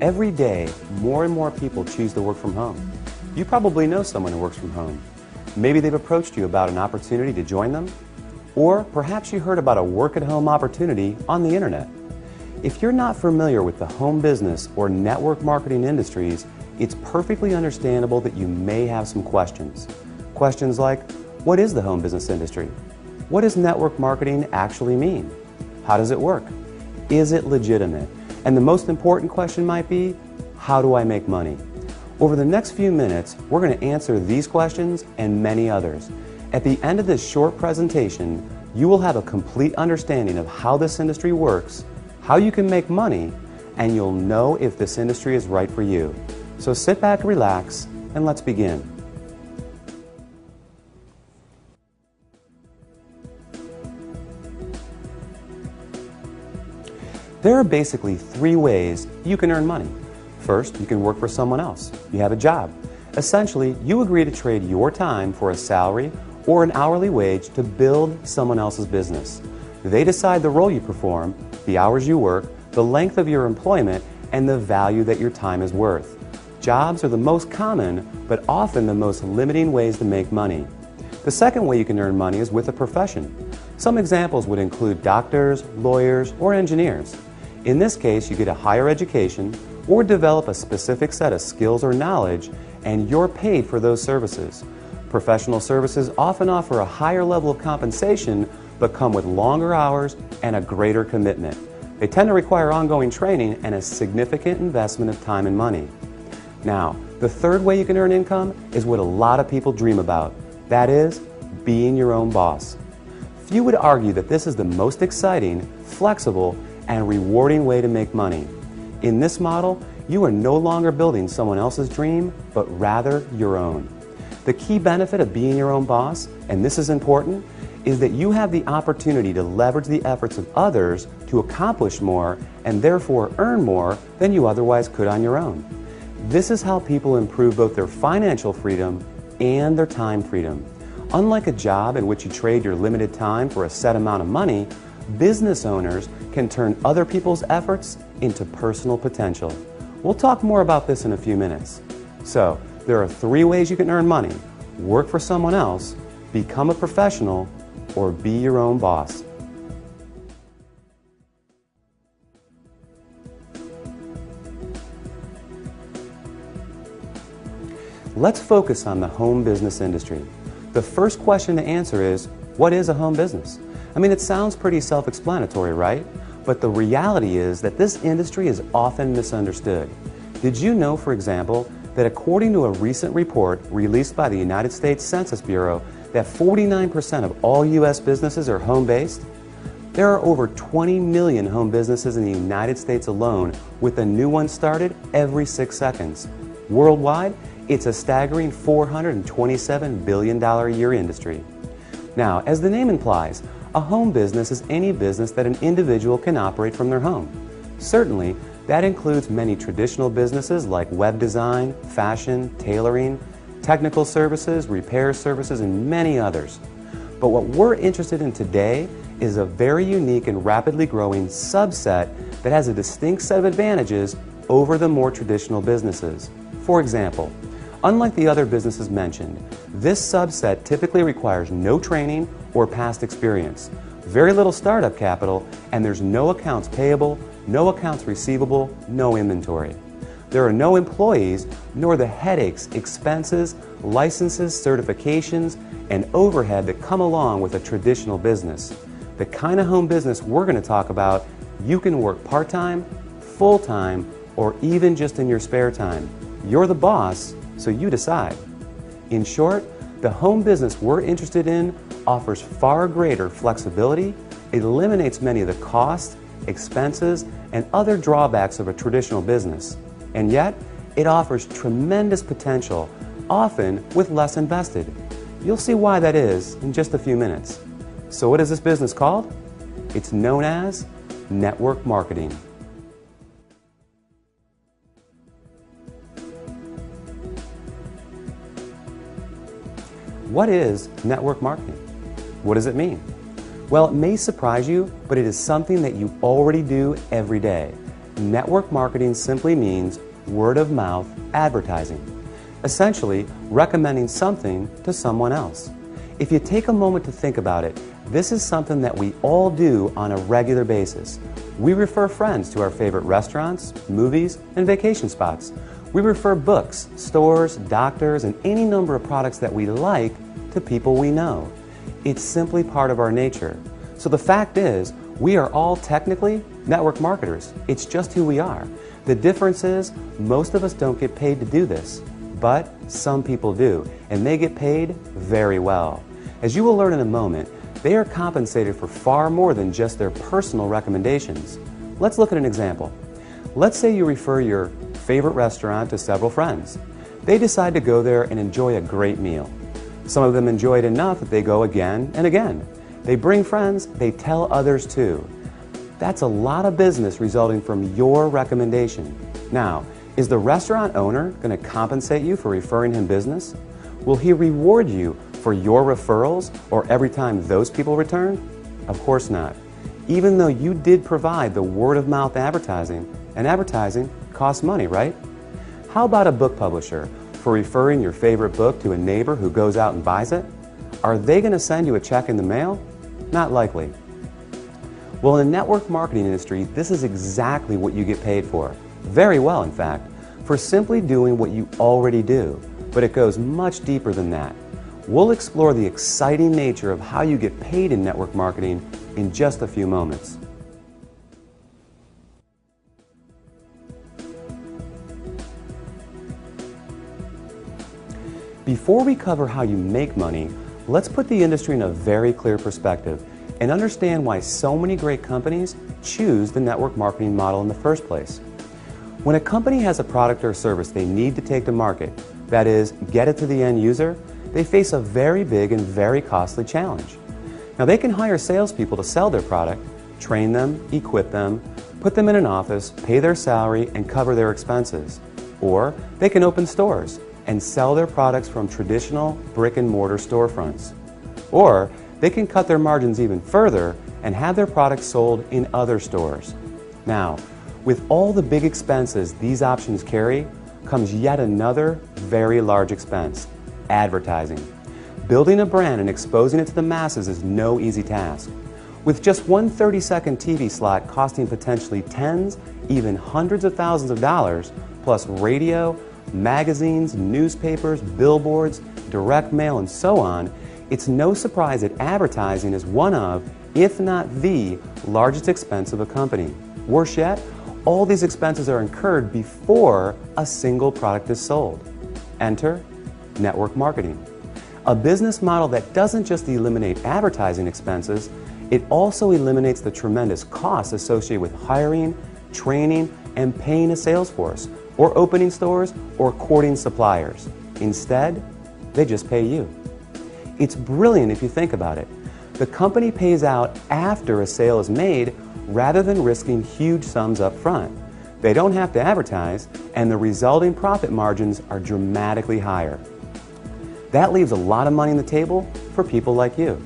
Every day, more and more people choose to work from home. You probably know someone who works from home. Maybe they've approached you about an opportunity to join them, or perhaps you heard about a work-at-home opportunity on the internet. If you're not familiar with the home business or network marketing industries, it's perfectly understandable that you may have some questions. Questions like, what is the home business industry? What does network marketing actually mean? How does it work? Is it legitimate? And the most important question might be, how do I make money? Over the next few minutes, we're going to answer these questions and many others. At the end of this short presentation, you will have a complete understanding of how this industry works, how you can make money, and you'll know if this industry is right for you. So sit back, relax, and let's begin. There are basically three ways you can earn money. First, you can work for someone else. You have a job. Essentially, you agree to trade your time for a salary or an hourly wage to build someone else's business. They decide the role you perform, the hours you work, the length of your employment, and the value that your time is worth. Jobs are the most common, but often the most limiting ways to make money. The second way you can earn money is with a profession. Some examples would include doctors, lawyers, or engineers. In this case, you get a higher education or develop a specific set of skills or knowledge, and you're paid for those services. Professional services often offer a higher level of compensation, but come with longer hours and a greater commitment. They tend to require ongoing training and a significant investment of time and money. Now, the third way you can earn income is what a lot of people dream about. That is, being your own boss. Few would argue that this is the most exciting, flexible, and rewarding way to make money. In this model, you are no longer building someone else's dream, but rather your own. The key benefit of being your own boss, and this is important, is that you have the opportunity to leverage the efforts of others to accomplish more and therefore earn more than you otherwise could on your own. This is how people improve both their financial freedom and their time freedom. Unlike a job in which you trade your limited time for a set amount of money, business owners can turn other people's efforts into personal potential. We'll talk more about this in a few minutes. So, there are three ways you can earn money: work for someone else, become a professional, or be your own boss. Let's focus on the home business industry. The first question to answer is, what is a home business? I mean, it sounds pretty self-explanatory, right? But the reality is that this industry is often misunderstood. Did you know, for example, that according to a recent report released by the United States Census Bureau, that 49% of all U.S. businesses are home-based? There are over 20 million home businesses in the United States alone, with a new one started every 6 seconds. Worldwide, it's a staggering $427 billion a year industry. Now, as the name implies, a home business is any business that an individual can operate from their home. Certainly, that includes many traditional businesses like web design, fashion, tailoring, technical services, repair services, and many others. But what we're interested in today is a very unique and rapidly growing subset that has a distinct set of advantages over the more traditional businesses. For example, unlike the other businesses mentioned, this subset typically requires no training or past experience, very little startup capital, and there's no accounts payable, no accounts receivable, no inventory. There are no employees, nor the headaches, expenses, licenses, certifications, and overhead that come along with a traditional business. The kind of home business we're going to talk about, you can work part-time, full-time, or even just in your spare time. You're the boss, so you decide. In short, the home business we're interested in offers far greater flexibility, eliminates many of the costs, expenses, and other drawbacks of a traditional business. And yet, it offers tremendous potential, often with less invested. You'll see why that is in just a few minutes. So what is this business called? It's known as network marketing. What is network marketing? What does it mean? Well, it may surprise you, but it is something that you already do every day. network marketing simply means word-of-mouth advertising, essentially recommending something to someone else. If you take a moment to think about it, this is something that we all do on a regular basis. We refer friends to our favorite restaurants, movies, and vacation spots. We refer books, stores, doctors, and any number of products that we like to people we know. It's simply part of our nature. So the fact is, we are all technically network marketers. It's just who we are. The difference is, most of us don't get paid to do this, but some people do, and they get paid very well. As you will learn in a moment, they are compensated for far more than just their personal recommendations. Let's look at an example. Let's say you refer your favorite restaurant to several friends. They decide to go there and enjoy a great meal. Some of them enjoy it enough that they go again and again. They bring friends, they tell others too. That's a lot of business resulting from your recommendation. Now, is the restaurant owner going to compensate you for referring him business? Will he reward you for your referrals or every time those people return? Of course not. Even though you did provide the word-of-mouth advertising, and advertising costs money, right? How about a book publisher for referring your favorite book to a neighbor who goes out and buys it? Are they going to send you a check in the mail? Not likely. Well, in the network marketing industry, this is exactly what you get paid for. Very well, in fact, for simply doing what you already do. But it goes much deeper than that. We'll explore the exciting nature of how you get paid in network marketing in just a few moments. Before we cover how you make money, let's put the industry in a very clear perspective and understand why so many great companies choose the network marketing model in the first place. When a company has a product or service they need to take to market, that is, get it to the end user, they face a very big and very costly challenge. Now, they can hire salespeople to sell their product, train them, equip them, put them in an office, pay their salary, and cover their expenses. Or they can open stores and sell their products from traditional brick-and-mortar storefronts. Or they can cut their margins even further and have their products sold in other stores. Now, with all the big expenses these options carry, comes yet another very large expense: advertising. Building a brand and exposing it to the masses is no easy task. With just one 30-second TV slot costing potentially tens, even hundreds of thousands of dollars, plus radio, magazines, newspapers, billboards, direct mail, and so on, it's no surprise that advertising is one of, if not the, largest expense of a company. Worse yet, all these expenses are incurred before a single product is sold. Enter network marketing. A business model that doesn't just eliminate advertising expenses, it also eliminates the tremendous costs associated with hiring, training, and paying a sales force, or opening stores, or courting suppliers. Instead, they just pay you. It's brilliant if you think about it. The company pays out after a sale is made rather than risking huge sums up front. They don't have to advertise, and the resulting profit margins are dramatically higher. That leaves a lot of money on the table for people like you.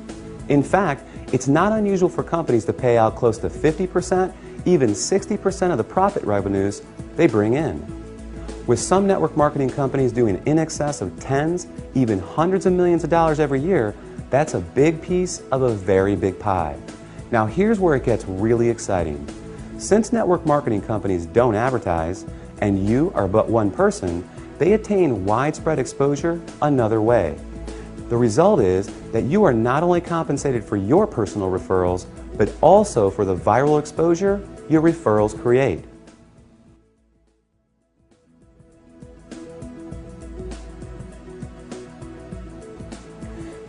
In fact, it's not unusual for companies to pay out close to 50%, even 60% of the profit revenues they bring in. With some network marketing companies doing in excess of tens, even hundreds of millions of dollars every year, that's a big piece of a very big pie. Now here's where it gets really exciting. Since network marketing companies don't advertise, and you are but one person, they attain widespread exposure another way. The result is that you are not only compensated for your personal referrals, but also for the viral exposure your referrals create.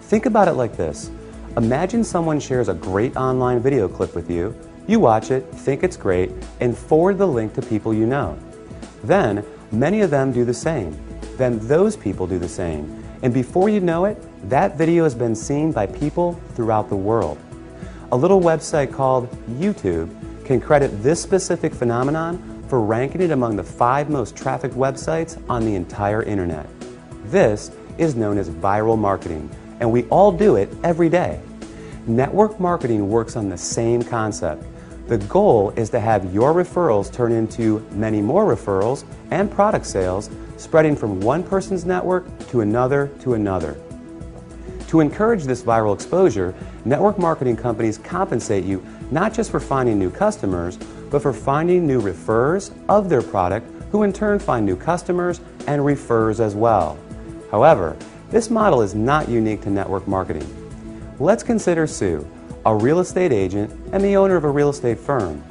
Think about it like this. Imagine someone shares a great online video clip with you. You watch it, think it's great, and forward the link to people you know. Then, many of them do the same. Then those people do the same. And before you know it, that video has been seen by people throughout the world. A little website called YouTube can credit this specific phenomenon for ranking it among the 5 most trafficked websites on the entire internet. This is known as viral marketing, and we all do it every day. Network marketing works on the same concept. The goal is to have your referrals turn into many more referrals and product sales, spreading from one person's network to another to another. To encourage this viral exposure, network marketing companies compensate you not just for finding new customers, but for finding new referrers of their product, who in turn find new customers and refers as well. However, this model is not unique to network marketing. Let's consider Sue, a real estate agent and the owner of a real estate firm.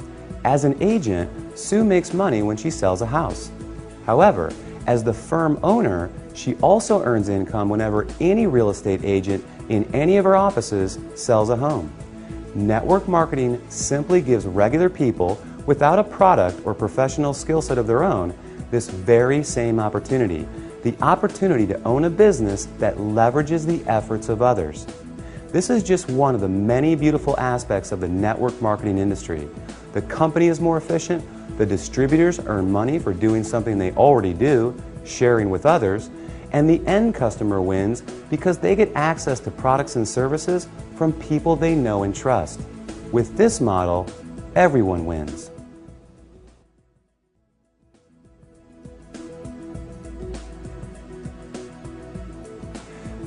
As an agent, Sue makes money when she sells a house. However, as the firm owner, she also earns income whenever any real estate agent in any of her offices sells a home. Network marketing simply gives regular people without a product or professional skill set of their own this very same opportunity, the opportunity to own a business that leverages the efforts of others. This is just one of the many beautiful aspects of the network marketing industry. The company is more efficient, the distributors earn money for doing something they already do, sharing with others, and the end customer wins because they get access to products and services from people they know and trust. With this model, everyone wins.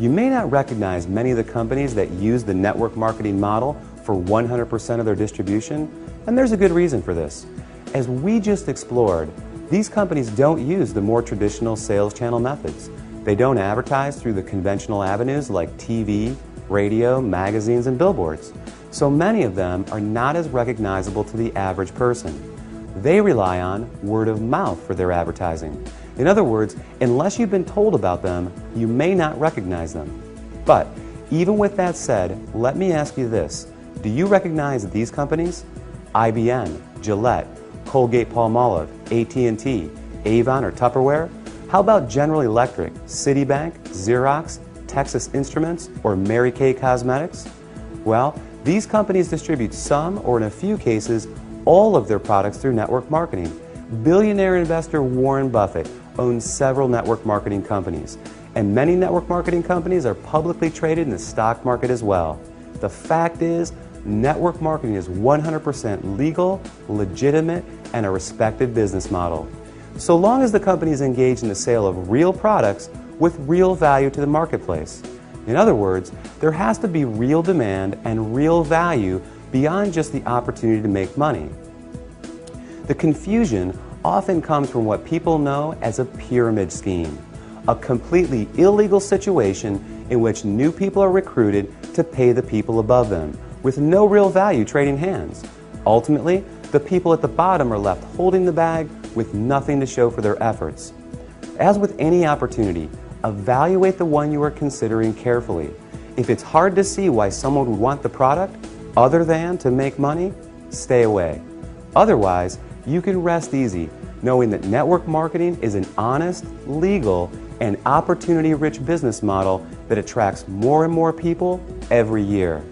You may not recognize many of the companies that use the network marketing model for 100% of their distribution, and there's a good reason for this. As we just explored, these companies don't use the more traditional sales channel methods. They don't advertise through the conventional avenues like TV, radio, magazines, and billboards. So many of them are not as recognizable to the average person. They rely on word of mouth for their advertising. In other words, unless you've been told about them, you may not recognize them. But even with that said, let me ask you this. Do you recognize these companies? IBM, Gillette, Colgate-Palmolive, AT&T, Avon, or Tupperware? How about General Electric, Citibank, Xerox, Texas Instruments, or Mary Kay Cosmetics? Well, these companies distribute some, or in a few cases, all of their products through network marketing. Billionaire investor Warren Buffett owns several network marketing companies, and many network marketing companies are publicly traded in the stock market as well. The fact is, network marketing is 100% legal, legitimate, and a respected business model. So long as the company is engaged in the sale of real products with real value to the marketplace. In other words, there has to be real demand and real value beyond just the opportunity to make money. The confusion often comes from what people know as a pyramid scheme, a completely illegal situation in which new people are recruited to pay the people above them, with no real value trading hands. Ultimately, the people at the bottom are left holding the bag with nothing to show for their efforts. As with any opportunity, evaluate the one you are considering carefully. If it's hard to see why someone would want the product other than to make money, stay away. Otherwise, you can rest easy knowing that network marketing is an honest, legal, and opportunity-rich business model that attracts more and more people every year.